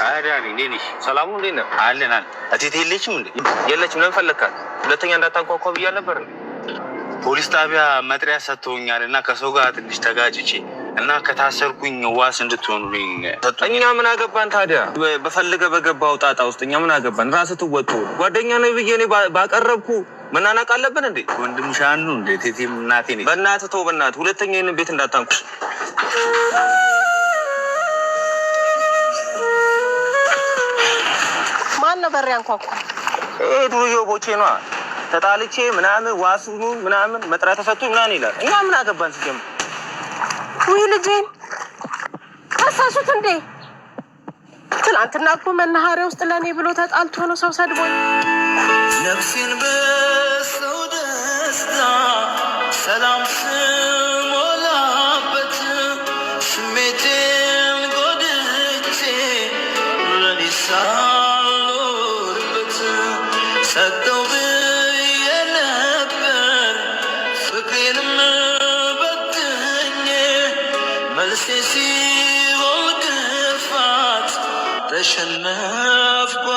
አዳኒ ነሽ? ሰላሙ እንዴት ነህ? አለናል። እቴቴ የለችም እንዴ? የለችም። ለምን ፈለካት? ሁለተኛ እንዳታንኳኳ ብያ ነበር። ፖሊስ ጣቢያ መጥሪያ ሰጥቶኛል እና ከሰው ጋር ትንሽ ተጋጭቼ እና ከታሰርኩኝ ዋስ እንድትሆኑልኝ ሰጡኝ። እኛ ምን አገባን ታዲያ? በፈልገ በገባው ጣጣ ውስጥ እኛ ምን አገባን? ራስህ ትወጡ። ጓደኛ ነው ብዬ እኔ ባቀረብኩ መናናቅ አለብን እንዴ? ወንድምሽ አንዱ እንዴ? እቴቴም እናቴ ነኝ። በእናትህ ተው፣ በእናትህ ሁለተኛ ይሄንን ቤት እንዳታንኩሽ። ማን ነው በር ያንኳኳ? ዱርዬው ቦቼ ነዋ። ተጣልቼ ምናምን ዋሱ ምናምን መጥሪያ ተሰጥቶኝ ምናምን ይላል። እኛ ምን አገባን ሲጀምር? ውይ ልጄን አሳሱት እንዴ? ትናንትና እኮ መናኸሪያ ውስጥ ለእኔ ብሎ ተጣልቶ ነው ሰው ሰድቦኝ። ነፍሴን በሰው ደስታ ሰላም ስሞላበት ስሜቴን ጎድቼ ለኔ ሳልኖርበት ሰጠው ብዬ ነበር ፍቅሬንም በትኜ መልሴ ሲሆን ግፋት ተሸነፍኩ።